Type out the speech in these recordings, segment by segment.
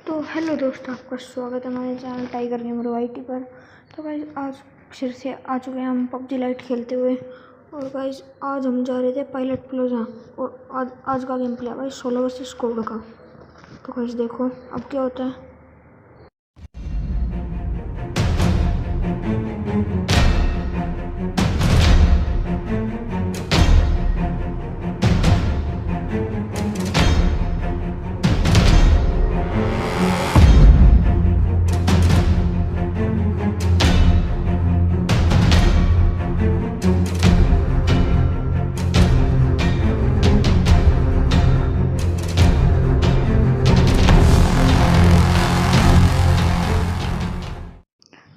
तो हेलो दोस्तों, आपका स्वागत है हमारे चैनल टाइगर गेमर वाईटी पर। तो गाइज आज फिर से आ चुके हैं हम पबजी लाइट खेलते हुए। और गाइज आज हम जा रहे थे पायलट प्लाजा और आज का गेम प्ले है भाई 16 वर्सेस स्क्वाड का। तो गाइज देखो अब क्या होता है।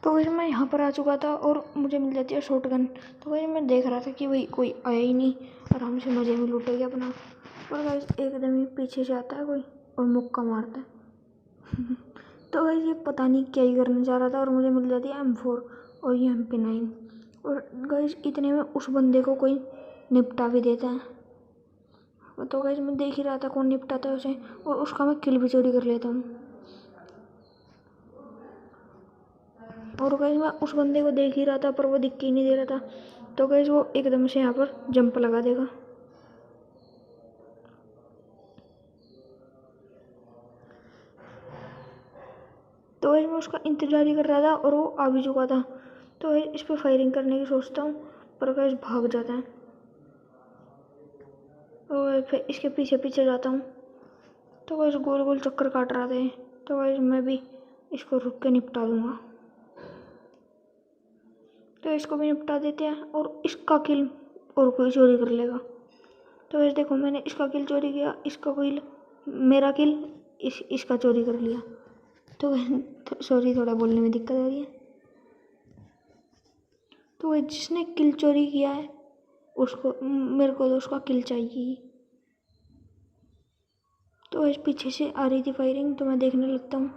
तो वैसे मैं यहाँ पर आ चुका था और मुझे मिल जाती है शॉटगन। तो वैसे मैं देख रहा था कि भाई कोई आया ही नहीं, आराम से मज़े में लूटेगा अपना। और गाइस एकदम ही पीछे से आता है कोई और मुक्का मारता है। तो गाइस ये पता नहीं क्या ही करने जा रहा था और मुझे मिल जाती है M4 और ये MP9। और गाइस इतने में उस बंदे को कोई निपटा भी देता है। तो गाइस मैं देख ही रहा था कौन निपटाता है उसे, और उसका मैं किल भी चोरी कर लेता हूँ। और गाइस मैं उस बंदे को देख ही रहा था पर वो दिख ही नहीं दे रहा था। तो गाइस वो एकदम से यहाँ पर जंप लगा देगा। तो गाइस मैं उसका इंतजार ही कर रहा था और वो आ भी चुका था। तो गाइस इस पर फायरिंग करने की सोचता हूँ पर गाइस भाग जाता है और फिर इसके पीछे पीछे जाता हूँ। तो गाइस गोल गोल चक्कर काट रहा था। तो गाइस मैं भी इसको रुक के निपटा दूंगा। तो इसको भी निपटा देते हैं और इसका किल और कोई चोरी कर लेगा। तो वैसे देखो मैंने इसका किल चोरी किया, इसका किल, मेरा किल इसका चोरी कर लिया। तो सॉरी थोड़ा बोलने में दिक्कत आ रही है। तो वह जिसने किल चोरी किया है उसको, मेरे को तो उसका किल चाहिए। तो वैसे पीछे से आ रही थी फायरिंग तो मैं देखने लगता हूँ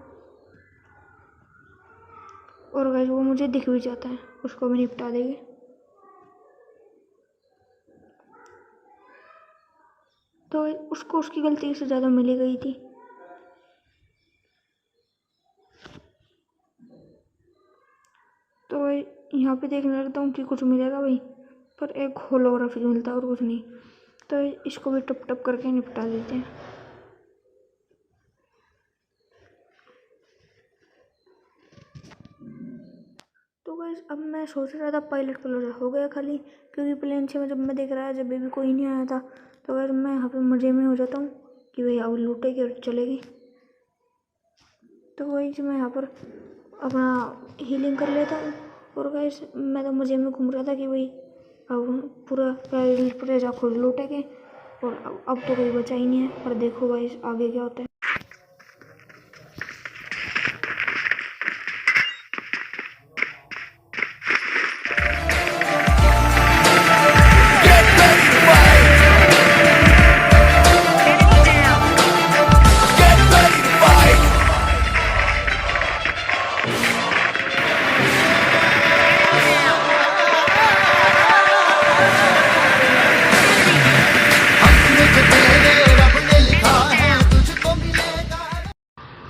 और वैसे वो मुझे दिख भी जाता है, उसको भी निपटा देंगे। तो उसको उसकी गलती से ज़्यादा मिल गई थी। तो यहाँ पे देखने लगता हूँ कि कुछ मिलेगा भाई, पर एक होलोग्राफी मिलता है और कुछ नहीं। तो इसको भी टप टप करके निपटा देते हैं। तो गाइस अब मैं सोच रहा था पायलट प्लाजा हो गया खाली, क्योंकि प्लेन से जब मैं देख रहा जब भी कोई नहीं आया था। तो गाइस मैं यहाँ पे मज़े में हो जाता हूँ कि भाई अब लूटेगी और चलेगी। तो गाइस मैं यहाँ पर अपना हीलिंग कर लेता हूँ और गाइस मैं तो मज़े में घूम रहा था कि भाई अब पूरा पायलट प्लाजा खुद लूटेंगे और अब तो कोई बचा ही नहीं है। पर देखो गाइस आगे क्या होता है।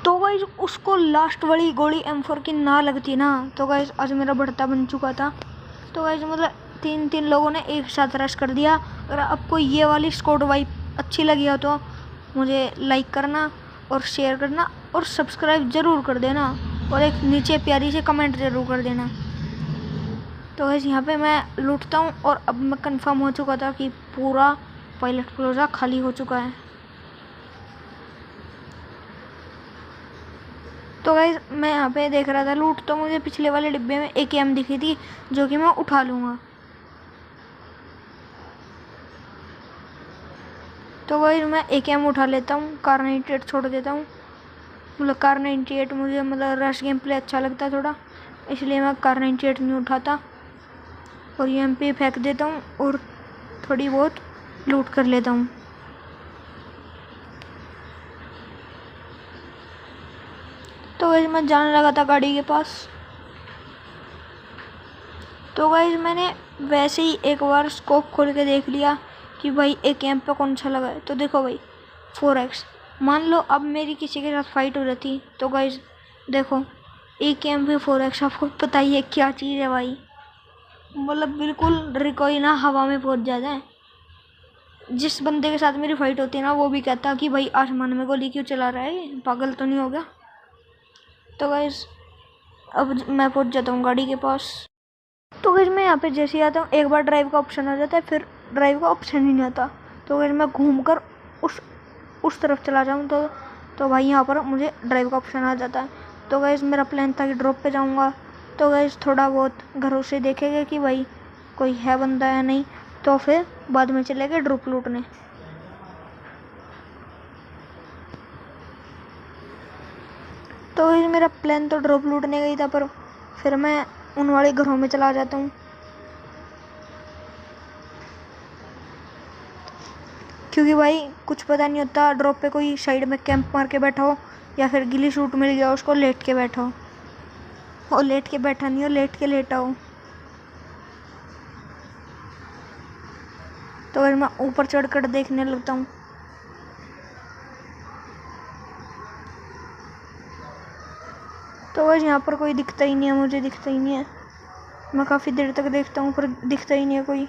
तो गाइस उसको लास्ट वाली गोली M4 की ना लगती ना तो गाइस आज मेरा बढ़ता बन चुका था। तो गाइस मतलब तीन लोगों ने एक साथ रश कर दिया। अगर आपको ये वाली स्क्वाड वाइप अच्छी लगी हो तो मुझे लाइक करना और शेयर करना और सब्सक्राइब ज़रूर कर देना और एक नीचे प्यारी से कमेंट ज़रूर कर देना। तो गाइस यहाँ पे मैं लूटता हूँ और अब मैं कंफर्म हो चुका था कि पूरा पायलट प्लाजा खाली हो चुका है। तो गाइस मैं यहाँ पे देख रहा था लूट, तो मुझे पिछले वाले डिब्बे में AKM दिखी थी जो कि मैं उठा लूँगा। तो गाइस मैं AKM उठा लेता हूँ, कार 98 छोड़ देता हूँ। मतलब कार 98 मुझे मतलब रश गेम प्ले अच्छा लगता है थोड़ा, इसलिए मैं कार 98 नहीं उठाता और MP फेंक देता हूँ और थोड़ी बहुत लूट कर लेता हूँ। तो गाइस मैं जाने लगा था गाड़ी के पास। तो गाइस मैंने वैसे ही एक बार स्कोप खोल के देख लिया कि भाई AKM पे कौन सा लगा है। तो देखो भाई 4x मान लो अब मेरी किसी के साथ फाइट हो जाती तो गाइस देखो AK-MP4X आपको पता ही है क्या चीज़ है भाई। मतलब बिल्कुल रिकॉइल ना हवा में पहुंच जाता है। जिस बंदे के साथ मेरी फाइट होती है ना वो भी कहता कि भाई आसमान में गोली क्यों चला रहा है, पागल तो नहीं हो गया। तो गाइस अब मैं पहुंच जाता हूँ गाड़ी के पास। तो गाइस मैं यहाँ पे जैसे ही आता हूँ एक बार ड्राइव का ऑप्शन आ जाता है, फिर ड्राइव का ऑप्शन ही नहीं आता। तो गाइस मैं घूमकर उस तरफ चला जाऊँ तो भाई यहाँ पर मुझे ड्राइव का ऑप्शन आ जाता है। तो गाइस मेरा प्लान था कि ड्रॉप पे जाऊँगा। तो गाइस थोड़ा बहुत घरों से देखेंगे कि भाई कोई है बंदा या नहीं, तो फिर बाद में चले गए ड्रॉप लूटने। तो गाइस मेरा प्लान तो ड्रॉप लूटने का ही था, पर फिर मैं उन वाले घरों में चला जाता हूँ क्योंकि भाई कुछ पता नहीं होता, ड्रॉप पे कोई साइड में कैंप मार के बैठा हो या फिर गिली सूट मिल गया उसको लेट के बैठा हो, और लेट के बैठा नहीं हो, लेट के लेटा हो। तो फिर मैं ऊपर चढ़कर देखने लगता हूँ। तो बस यहाँ पर कोई दिखता ही नहीं है, मुझे दिखता ही नहीं है। मैं काफ़ी देर तक देखता हूँ पर दिखता ही नहीं है कोई।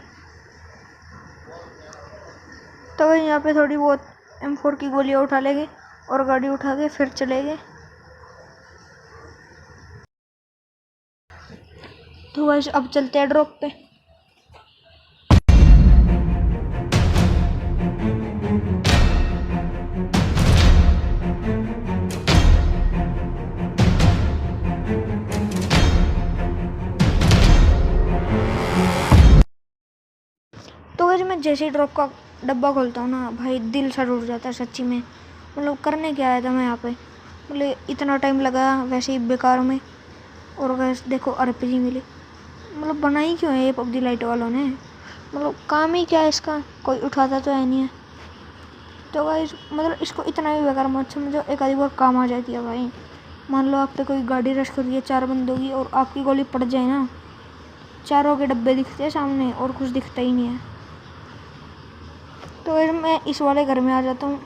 तो बस यहाँ पे थोड़ी बहुत M4 की गोलियाँ उठा लेंगे और गाड़ी उठा के फिर चलेंगे। तो बस अब चलते हैं ड्रॉप पे। तो वैसे मैं जैसे ही ड्रॉप का डब्बा खोलता हूँ ना भाई दिल सा टूट जाता है सच्ची में। मतलब करने क्या आया था मैं यहाँ पे, मतलब इतना टाइम लगा वैसे ही बेकार में, और वैसे देखो RPG मिली। मतलब बनाई क्यों है ये PUBG लाइट वालों ने, मतलब काम ही क्या है इसका, कोई उठाता तो है नहीं है। तो भाई मतलब इसको इतना भी बेकार मत समझो, एक आधी बार काम आ जाती है भाई। मान लो आप पे कोई गाड़ी रश कर रही है 4 बंदों की और आपकी गोली पड़ जाए ना, चारों के डब्बे दिखते हैं सामने और कुछ दिखता ही नहीं है। तो फिर मैं इस वाले घर में आ जाता हूँ।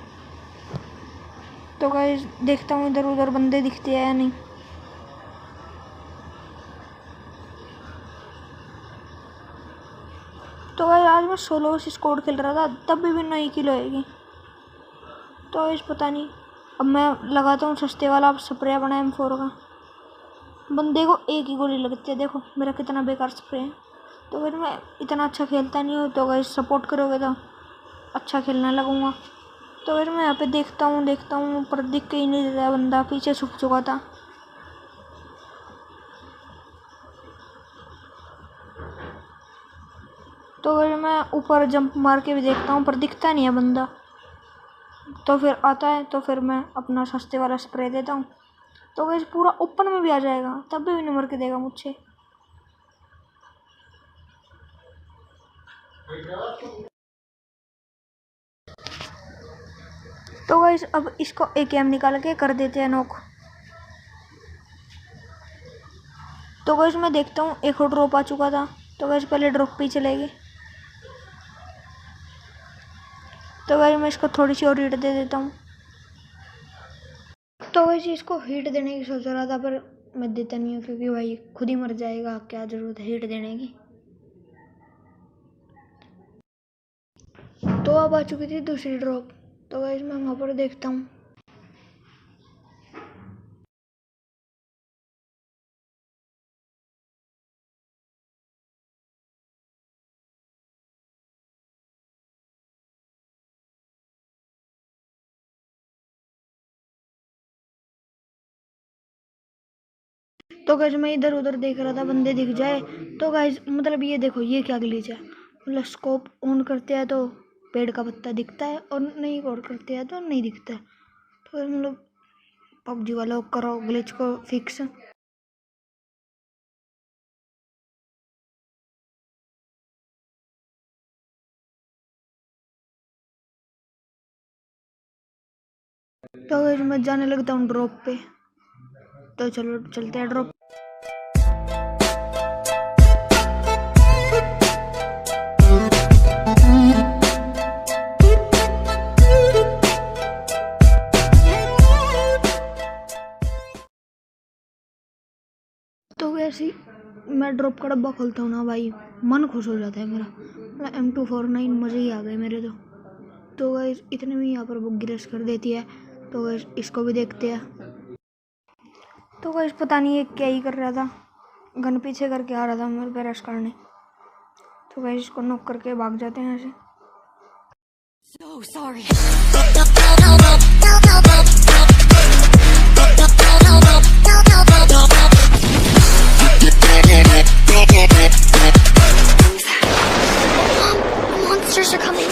तो गाइस देखता हूँ इधर उधर बंदे दिखते हैं या नहीं। तो गाइस आज मैं सोलो स्क्वाड खेल रहा था, तब भी 9 किलो आएगी। तो इस पता नहीं, अब मैं लगाता हूँ सस्ते वाला स्प्रे बना M4 का। बंदे को एक ही गोली लगती है, देखो मेरा कितना बेकार स्प्रे है। तो फिर मैं इतना अच्छा खेलता नहीं हूँ, तो गाइस सपोर्ट करोगे तो अच्छा खेलने लगूँगा। तो फिर मैं यहाँ पे देखता हूँ पर दिख के ही नहीं देता, बंदा पीछे छुप चुका था। तो फिर मैं ऊपर जंप मार के भी देखता हूँ पर दिखता नहीं है बंदा। तो फिर आता है तो फिर मैं अपना सस्ते वाला स्प्रे देता हूँ। तो गाइस पूरा ओपन में भी आ जाएगा, तब भी नहीं मर के देगा मुझसे। तो गाइस अब इसको AKM निकाल के कर देते हैं नॉक। तो गाइस मैं देखता हूँ एक और ड्रॉप आ चुका था। तो गाइस पहले ड्रॉप पे ही चलेगी। तो गाइस मैं इसको थोड़ी सी और हीट दे देता हूँ। तो गाइस इसको हीट देने की सोच रहा था पर मैं देता नहीं हूँ क्योंकि भाई खुद ही मर जाएगा, क्या ज़रूरत है हीट देने की। तो अब आ चुकी थी दूसरी ड्रॉप। तो गाइस मैं वहाँ पर देखता हूँ। तो गाइस मैं इधर उधर देख रहा था बंदे दिख जाए। तो गाइस मतलब ये देखो ये क्या ग्लिच है, मतलब स्कोप ऑन करते हैं तो पेड़ का पत्ता दिखता है और नहीं ऑन करते हैं तो नहीं दिखता है। तो मतलब PUBG वालों करो ग्लिच को फिक्स। तो गाइस मैं जाने लगता हूँ ड्रॉप पे। तो चलो चलते हैं ड्रॉप। तो वैसे मैं ड्रॉप का डब्बा खोलता हूँ ना भाई, मन खुश हो जाता है मेरा। M249 मज़े ही आ गए मेरे तो गाइस इतने में यहाँ पर बुग्गी रश कर देती है। तो गाइस इसको भी देखते हैं। तो गाइस पता नहीं ये क्या ही कर रहा था, गन पीछे करके आ रहा था मेरे पे रश करने। तो गाइस इसको नॉक करके भाग जाते हैं यहाँ से। So sorry. Monsters are coming.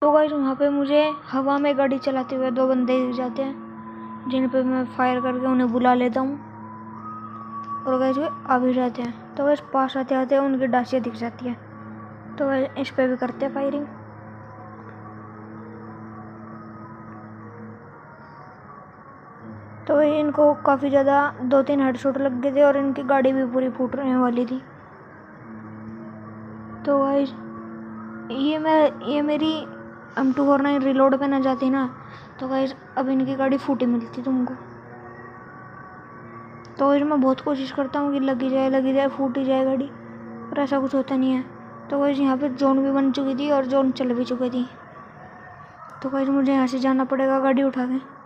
तो गाइस वहाँ पे मुझे हवा में गाड़ी चलाते हुए 2 बंदे दिख जाते हैं, जिन पे मैं फायर करके उन्हें बुला लेता हूँ। और गाइस वे आ भी जाते हैं। तो गाइस पास आते आते उनकी डासियाँ दिख जाती है। तो गाइस इस पे भी करते हैं फायरिंग। तो इनको काफ़ी ज़्यादा 2-3 हेडशॉट लग गए थे और इनकी गाड़ी भी पूरी फूटने वाली थी। तो गाइस ये मेरी M249 रिलोड पे ना जाती ना, तो गाइस अब इनकी गाड़ी फूटी मिलती तुमको। तो गाइस मैं बहुत कोशिश करता हूँ कि लगी जाए फूटी जाए गाड़ी, पर ऐसा कुछ होता नहीं है। तो गाइस यहाँ पे जोन भी बन चुकी थी और जोन चल भी चुकी थी। तो गाइस मुझे यहाँ से जाना पड़ेगा गाड़ी उठा के।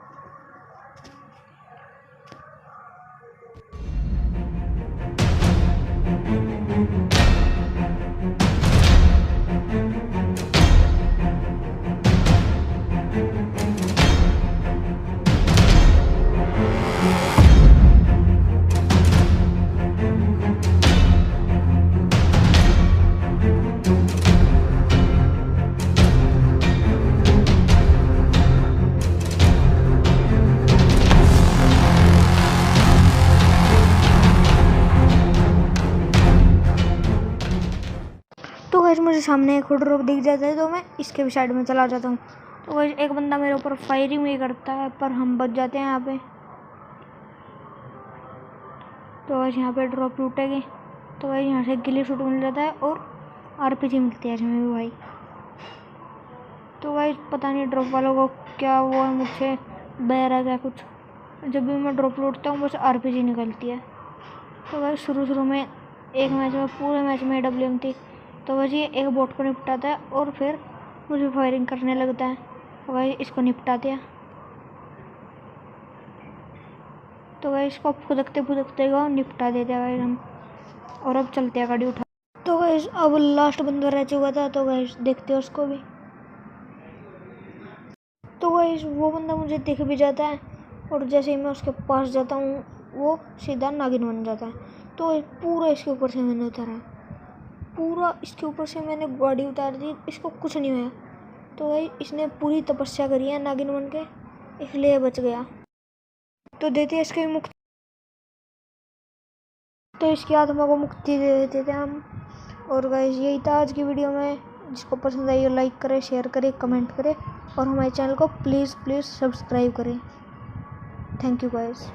तो गाइस मुझे सामने एक ड्रॉप दिख जाता है, तो मैं इसके भी साइड में चला जाता हूँ। तो गाइस एक बंदा मेरे ऊपर फायरिंग भी करता है, पर हम बच जाते हैं यहाँ पे। तो गाइस यहाँ पे ड्रॉप टूटेगी। तो गाइस यहाँ से गिली शूट मिल जाता है और RPG मिलती है इसमें भी भाई। तो गाइस पता नहीं ड्रॉप वालों को क्या वो है, मुझसे बैर है क्या कुछ, जब भी मैं ड्रॉप लूटता हूँ बस RPG निकलती है। तो गाइस शुरू में एक मैच में पूरे मैच में AWM थी। तो वैसे ये एक बोट को निपटाता है और फिर मुझे फायरिंग करने लगता है। तो भाई इसको निपटाते हैं। तो भाई इसको फुदकते निपटा देते हैं भाई हम। और अब चलते हैं गाड़ी उठा। तो भाई अब लास्ट बंदा रह चुका था, तो भाई देखते हैं उसको भी। तो भाई वो बंदा मुझे दिख भी जाता है और जैसे ही मैं उसके पास जाता हूँ वो सीधा नागिन बन जाता है। तो पूरा इसके ऊपर से मैंने उतारा, पूरा इसके ऊपर से मैंने गाड़ी उतार दी, इसको कुछ नहीं हुआ। तो भाई इसने पूरी तपस्या करी है नागिन बन के, इसलिए बच गया। तो देते इसके मुक्ति, तो इसकी आत्मा को मुक्ति दे देते थे हम। और गाइस यही था आज की वीडियो में। जिसको पसंद आई हो लाइक करे, शेयर करे, कमेंट करे और हमारे चैनल को प्लीज़ सब्सक्राइब करें। Thank you guys.